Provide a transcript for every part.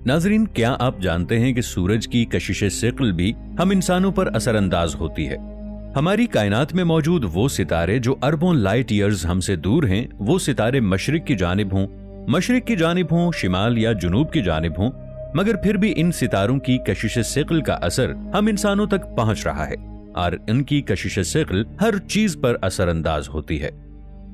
नाजरीन, क्या आप जानते हैं कि सूरज की कशिश सिक्ल भी हम इंसानों पर असरअंदाज होती है। हमारी कायनात में मौजूद वो सितारे जो अरबों लाइट ईयर्स हमसे दूर हैं, वो सितारे मशरिक की जानिब हों, शिमाल या जुनूब की जानिब हों, मगर फिर भी इन सितारों की कशिश सिक्ल का असर हम इंसानों तक पहुंच रहा है और इनकी कशिश सिक्ल हर चीज पर असरअंदाज होती है।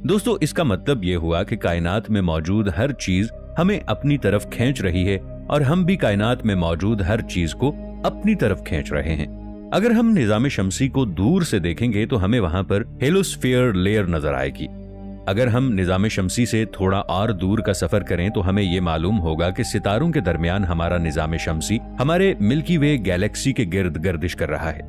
दोस्तों, इसका मतलब यह हुआ कि कायनात में मौजूद हर चीज हमें अपनी तरफ खींच रही है और हम भी कायनात में मौजूद हर चीज को अपनी तरफ खींच रहे हैं। अगर हम निजाम शमसी को दूर से देखेंगे तो हमें वहां पर हेलोस्फीयर लेयर नजर आएगी। अगर हम निजाम शमसी से थोड़ा और दूर का सफर करें तो हमें यह मालूम होगा कि सितारों के दरमियान हमारा निजाम शमसी हमारे मिल्की वे गैलेक्सी के गिर्द गर्दिश कर रहा है।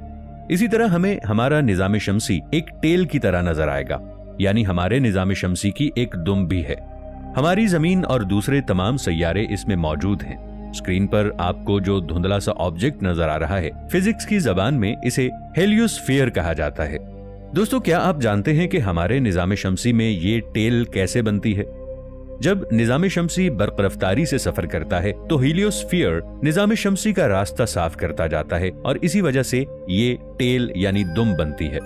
इसी तरह हमें हमारा निजाम शमसी एक टेल की तरह नजर आएगा, यानी हमारे निजाम शमसी की एक दुम भी है। हमारी जमीन और दूसरे तमाम सैयारे इसमें मौजूद हैं। स्क्रीन पर आपको जो धुंधला सा ऑब्जेक्ट नजर आ रहा है, फिजिक्स की जबान में इसे हेलियोस्फीयर कहा जाता है। दोस्तों, क्या आप जानते हैं कि हमारे निजाम शमसी में ये टेल कैसे बनती है? जब निजाम शमसी बर्क रफ्तारी से सफर करता है तो हेलियोस्फीयर निजाम शमसी का रास्ता साफ करता जाता है और इसी वजह से ये टेल यानी दुम बनती है।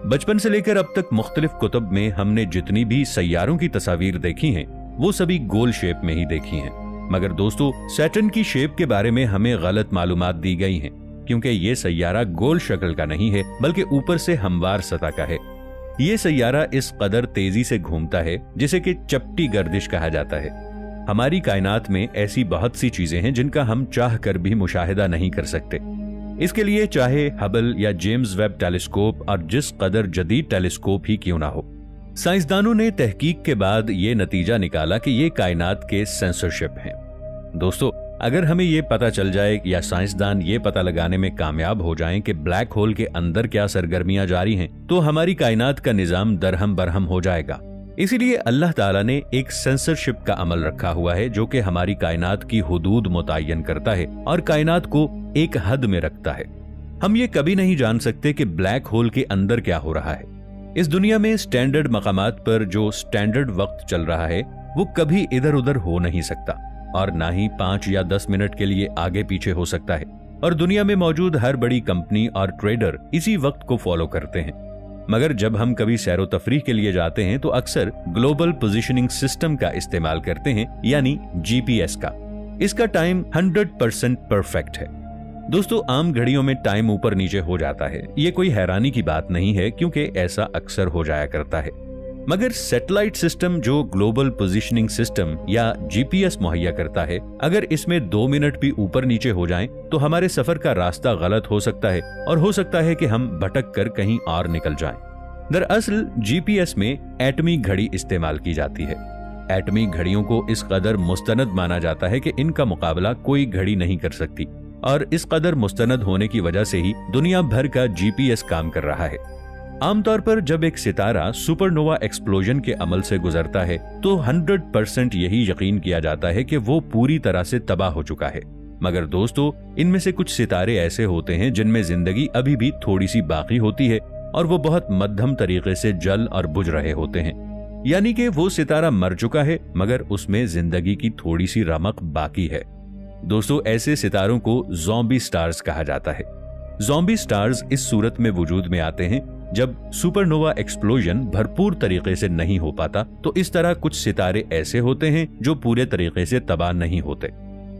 बचपन से लेकर अब तक मुख्तलिफ कुतुब में हमने जितनी भी सैयारों की तस्वीर देखी हैं, वो सभी गोल शेप में ही देखी हैं। मगर दोस्तों, सैटर्न की शेप के बारे में हमें गलत मालूमात दी गई हैं, क्योंकि ये सैयारा गोल शक्ल का नहीं है बल्कि ऊपर से हमवार सतह का है। ये सैयारा इस कदर तेजी से घूमता है जिसे कि चपटी गर्दिश कहा जाता है। हमारी कायनात में ऐसी बहुत सी चीजें हैं जिनका हम चाह कर भी मुशाहिदा नहीं कर सकते। इसके लिए चाहे हबल या जेम्स वेब टेलीस्कोप और जिस कदर जदीद टेलीस्कोप ही क्यों ना हो, साइंसदानों ने तहकीक के बाद ये नतीजा निकाला कि ये कायनात के सेंसरशिप हैं। दोस्तों, अगर हमें ये पता चल जाए या साइंसदान ये पता लगाने में कामयाब हो जाएं कि ब्लैक होल के अंदर क्या सरगर्मियां जारी हैं, तो हमारी कायनात का निजाम दरहम बरहम हो जाएगा। इसीलिए अल्लाह ताला ने एक सेंसरशिप का अमल रखा हुआ है जो कि हमारी कायनात की हुदूद मुतय्यन करता है और कायनात को एक हद में रखता है। हम ये कभी नहीं जान सकते कि ब्लैक होल के अंदर क्या हो रहा है। इस दुनिया में स्टैंडर्ड मकामात पर जो स्टैंडर्ड वक्त चल रहा है वो कभी इधर उधर हो नहीं सकता और ना ही 5 या 10 मिनट के लिए आगे पीछे हो सकता है। और दुनिया में मौजूद हर बड़ी कंपनी और ट्रेडर इसी वक्त को फॉलो करते हैं। मगर जब हम कभी सैरो तफरीह के लिए जाते हैं तो अक्सर ग्लोबल पोजीशनिंग सिस्टम का इस्तेमाल करते हैं, यानी जीपीएस का। इसका टाइम 100% परफेक्ट है। दोस्तों, आम घड़ियों में टाइम ऊपर नीचे हो जाता है, ये कोई हैरानी की बात नहीं है क्योंकि ऐसा अक्सर हो जाया करता है। मगर सैटेलाइट सिस्टम जो ग्लोबल पोजीशनिंग सिस्टम या जीपीएस मुहैया करता है, अगर इसमें 2 मिनट भी ऊपर नीचे हो जाएं तो हमारे सफर का रास्ता गलत हो सकता है और हो सकता है कि हम भटक कर कहीं और निकल जाएं। दरअसल जीपीएस में एटमी घड़ी इस्तेमाल की जाती है। एटमी घड़ियों को इस कदर मुस्तनद माना जाता है कि इनका मुकाबला कोई घड़ी नहीं कर सकती और इस कदर मुस्तनद होने की वजह से ही दुनिया भर का जीपीएस काम कर रहा है। आमतौर पर जब एक सितारा सुपरनोवा एक्सप्लोजन के अमल से गुजरता है तो 100% यही यकीन किया जाता है कि वो पूरी तरह से तबाह हो चुका है। मगर दोस्तों, इनमें से कुछ सितारे ऐसे होते हैं जिनमें जिंदगी अभी भी थोड़ी सी बाकी होती है और वो बहुत मध्यम तरीके से जल और बुझ रहे होते हैं, यानी कि वो सितारा मर चुका है मगर उसमें जिंदगी की थोड़ी सी रमक बाकी है। दोस्तों, ऐसे सितारों को ज़ॉम्बी स्टार्स कहा जाता है। ज़ॉम्बी स्टार्स इस सूरत में वजूद में आते हैं जब सुपरनोवा एक्सप्लोजन भरपूर तरीके से नहीं हो पाता, तो इस तरह कुछ सितारे ऐसे होते हैं जो पूरे तरीके से तबाह नहीं होते।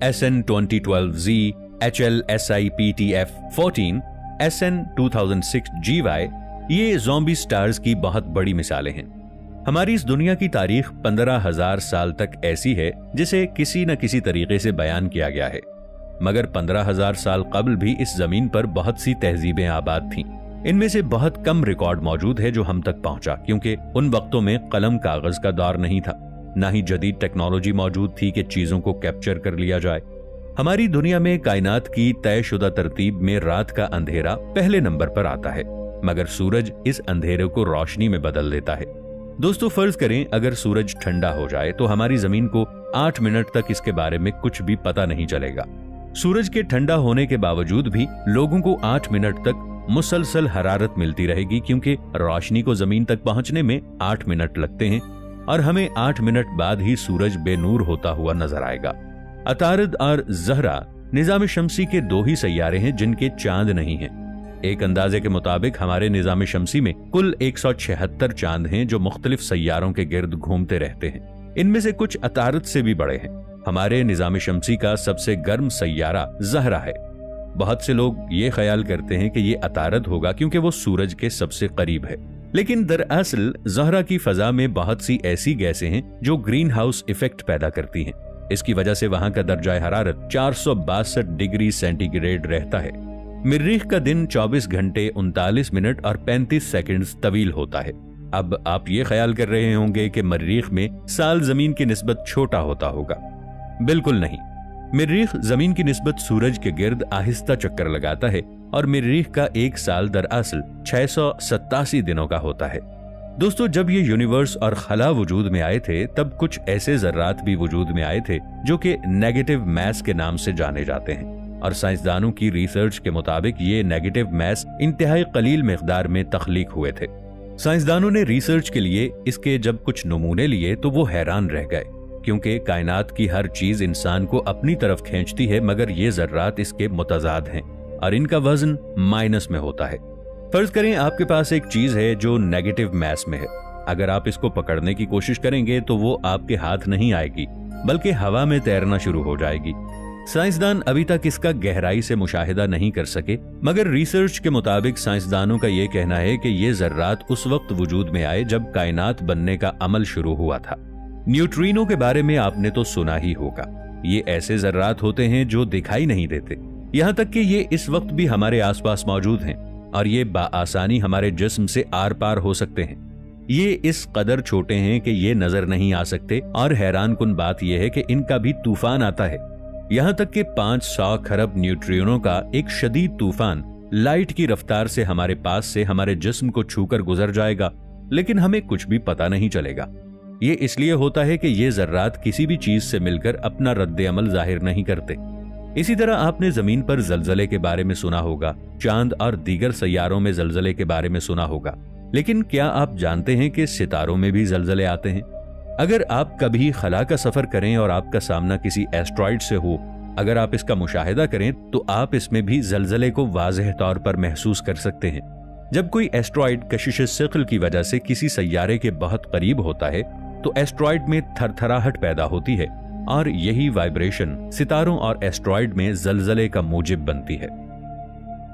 SN2012Z, HLSIPTF14, SN2006GY ये ज़ॉम्बी स्टार्स की बहुत बड़ी मिसालें हैं। हमारी इस दुनिया की तारीख 15,000 साल तक ऐसी है जिसे किसी न किसी तरीके से बयान किया गया है। मगर 15,000 साल कबल भी इस जमीन पर बहुत सी तहजीबें आबाद थीं। इनमें से बहुत कम रिकॉर्ड मौजूद है जो हम तक पहुंचा, क्योंकि उन वक्तों में कलम कागज का दौर नहीं था, ना ही जदीद टेक्नोलॉजी मौजूद थी कि चीजों को कैप्चर कर लिया जाए। हमारी दुनिया में कायनात की तयशुदा तरतीब में रात का अंधेरा पहले नंबर पर आता है, मगर सूरज इस अंधेरे को रोशनी में बदल देता है। दोस्तों, फर्ज करें अगर सूरज ठंडा हो जाए तो हमारी जमीन को 8 मिनट तक इसके बारे में कुछ भी पता नहीं चलेगा। सूरज के ठंडा होने के बावजूद भी लोगों को 8 मिनट तक मुसलसल हरारत मिलती रहेगी, क्योंकि रोशनी को जमीन तक पहुंचने में 8 मिनट लगते हैं और हमें 8 मिनट बाद ही सूरज बेनूर होता हुआ नजर आएगा। अतारद और ज़हरा निज़ाम शमसी के 2 ही सैयारे हैं जिनके चांद नहीं हैं। एक अंदाजे के मुताबिक हमारे निज़ाम शमसी में कुल 176 चांद हैं जो मुख्तलिफ सैयारों के गिर्द घूमते रहते हैं। इनमें से कुछ अतारद से भी बड़े हैं। हमारे निज़ाम शमसी का सबसे गर्म सैयारा ज़हरा है। बहुत से लोग ये ख्याल करते हैं कि ये अतारद होगा क्योंकि वो सूरज के सबसे करीब है, लेकिन दरअसल ज़हरा की फजा में बहुत सी ऐसी गैसें हैं जो ग्रीन हाउस इफेक्ट पैदा करती हैं। इसकी वजह से वहां का दर्जा हरारत 462 डिग्री सेंटीग्रेड रहता है। मरीख का दिन 24 घंटे 39 मिनट और 35 सेकंड्स तवील होता है। अब आप ये ख्याल कर रहे होंगे कि मरीख में साल जमीन की निस्बत छोटा होता होगा। बिल्कुल नहीं। मरीख जमीन की निस्बत सूरज के गिर्द आहिस्ता चक्कर लगाता है और मरीख का एक साल दरअसल 687 दिनों का होता है। दोस्तों, जब ये यूनिवर्स और खला वजूद में आए थे तब कुछ ऐसे जर्रात भी वजूद में आए थे जो कि नेगेटिव मैस के नाम से जाने जाते हैं, और साइंसदानों की रिसर्च के मुताबिक ये नेगेटिव मैस इंतहाई कलील मिकदार में तख्लीक हुए थे। साइंसदानों ने रिसर्च के लिए इसके जब कुछ नमूने लिए तो वो हैरान रह गए, क्योंकि कायनात की हर चीज इंसान को अपनी तरफ खींचती है, मगर ये जर्रात इसके मुतजाद हैं और इनका वजन माइनस में होता है। फर्ज करें आपके पास एक चीज है जो नेगेटिव मैस में है। अगर आप इसको पकड़ने की कोशिश करेंगे तो वो आपके हाथ नहीं आएगी, बल्कि हवा में तैरना शुरू हो जाएगी। साइंसदान अभी तक इसका गहराई से मुशाहिदा नहीं कर सके, मगर रिसर्च के मुताबिक साइंसदानों का यह कहना है कि ये जर्रात उस वक्त वजूद में आए जब कायनात बनने का अमल शुरू हुआ था। न्यूट्रिनो के बारे में आपने तो सुना ही होगा। ये ऐसे जर्रात होते हैं जो दिखाई नहीं देते, यहाँ तक कि ये इस वक्त भी हमारे आसपास मौजूद हैं और ये बाआसानी हमारे जिस्म से आर पार हो सकते हैं। ये इस कदर छोटे हैं कि ये नजर नहीं आ सकते, और हैरान कुन बात यह है कि इनका भी तूफान आता है। यहाँ तक कि 500 खरब न्यूट्रिनो का एक शदीद तूफान लाइट की रफ्तार से हमारे पास से हमारे जिस्म को छूकर गुजर जाएगा, लेकिन हमें कुछ भी पता नहीं चलेगा। ये इसलिए होता है कि ये जर्रात किसी भी चीज से मिलकर अपना रद्द अमल जाहिर नहीं करते। इसी तरह आपने जमीन पर जलजले के बारे में सुना होगा, चांद और दीगर सैयारों में जलजले के बारे में सुना होगा, लेकिन क्या आप जानते हैं कि सितारों में भी जलजले आते हैं? अगर आप कभी खला का सफर करें और आपका सामना किसी एस्ट्रॉइड से हो, अगर आप इसका मुशाहिदा करें तो आप इसमें भी जलजले को वाज़ेह तौर पर महसूस कर सकते हैं। जब कोई एस्ट्रॉइड कशिश सिक़्ल की वजह से किसी सैयारे के बहुत करीब होता है तो एस्ट्रॉइड में थरथराहट पैदा होती है, और यही वाइब्रेशन सितारों और एस्ट्रॉइड में जलजले का मूजिब बनती है।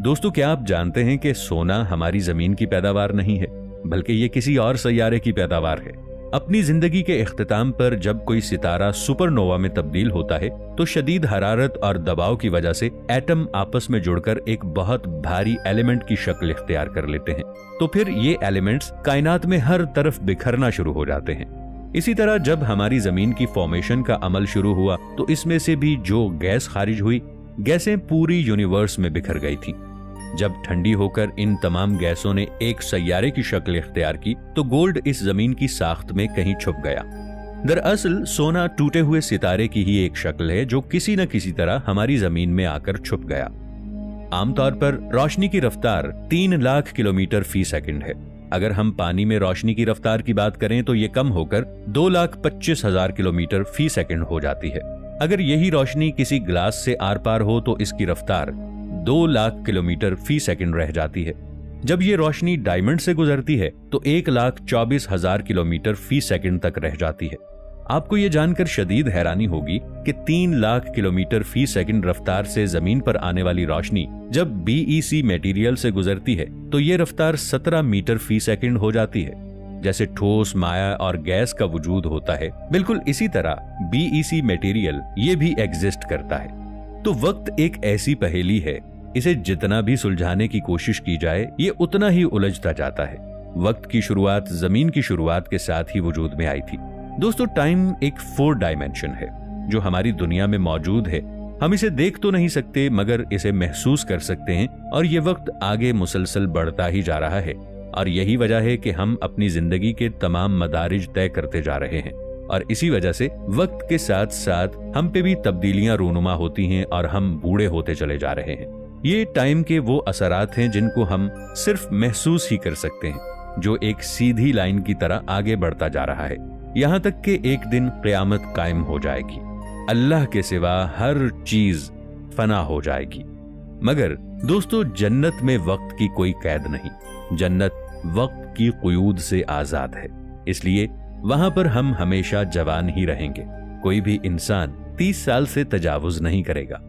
दोस्तों, क्या आप जानते हैं कि सोना हमारी जमीन की पैदावार नहीं है, बल्कि ये किसी और सैयारे की पैदावार है। अपनी जिंदगी के इख्तिताम पर जब कोई सितारा सुपरनोवा में तब्दील होता है तो शदीद हरारत और दबाव की वजह से एटम आपस में जुड़कर एक बहुत भारी एलिमेंट की शक्ल इख्तियार कर लेते हैं। तो फिर ये एलिमेंट्स कायनात में हर तरफ बिखरना शुरू हो जाते हैं। इसी तरह जब हमारी जमीन की फॉर्मेशन का अमल शुरू हुआ तो इसमें से भी जो गैस खारिज हुई, गैसें पूरी यूनिवर्स में बिखर गई थी। जब ठंडी होकर इन तमाम गैसों ने एक सैयारे की शक्ल इख्तियार की तो गोल्ड इस जमीन की साख्त में कहीं छुप गया। दरअसल सोना टूटे हुए सितारे की ही एक शक्ल है जो किसी न किसी तरह हमारी जमीन में आकर छुप गया। आमतौर पर रोशनी की रफ्तार 3 लाख किलोमीटर फी सेकंड है। अगर हम पानी में रोशनी की रफ्तार की बात करें तो ये कम होकर 2,25,000 किलोमीटर फी सेकंड हो जाती है। अगर यही रोशनी किसी ग्लास से आर पार हो तो इसकी रफ्तार 2 लाख किलोमीटर फी सेकंड रह जाती है। जब ये रोशनी डायमंड से गुजरती है तो 1,24,000 किलोमीटर फी सेकंड तक रह जाती है। आपको ये जानकर शदीद हैरानी होगी कि 3 लाख किलोमीटर फी सेकंड रफ्तार से जमीन पर आने वाली रोशनी जब BEC मटेरियल से गुजरती है तो ये रफ्तार 17 मीटर फी सेकंड हो जाती है। जैसे ठोस, माया और गैस का वजूद होता है, बिल्कुल इसी तरह BEC मटेरियल ये भी एग्जिस्ट करता है। तो वक्त एक ऐसी पहेली है, इसे जितना भी सुलझाने की कोशिश की जाए ये उतना ही उलझता जाता है। वक्त की शुरुआत जमीन की शुरुआत के साथ ही वजूद में आई थी। दोस्तों, टाइम एक 4 डायमेंशन है जो हमारी दुनिया में मौजूद है। हम इसे देख तो नहीं सकते मगर इसे महसूस कर सकते हैं, और ये वक्त आगे मुसलसल बढ़ता ही जा रहा है। और यही वजह है कि हम अपनी जिंदगी के तमाम मदारिज तय करते जा रहे हैं, और इसी वजह से वक्त के साथ साथ हम पे भी तब्दीलियां रूनुमा होती हैं और हम बूढ़े होते चले जा रहे हैं। ये टाइम के वो असरात हैं जिनको हम सिर्फ महसूस ही कर सकते हैं, जो एक सीधी लाइन की तरह आगे बढ़ता जा रहा है, यहाँ तक कि एक दिन क़यामत कायम हो जाएगी। अल्लाह के सिवा हर चीज फना हो जाएगी। मगर दोस्तों, जन्नत में वक्त की कोई कैद नहीं। जन्नत वक्त की क़ुयूद से आजाद है, इसलिए वहां पर हम हमेशा जवान ही रहेंगे। कोई भी इंसान 30 साल से तजावुज नहीं करेगा।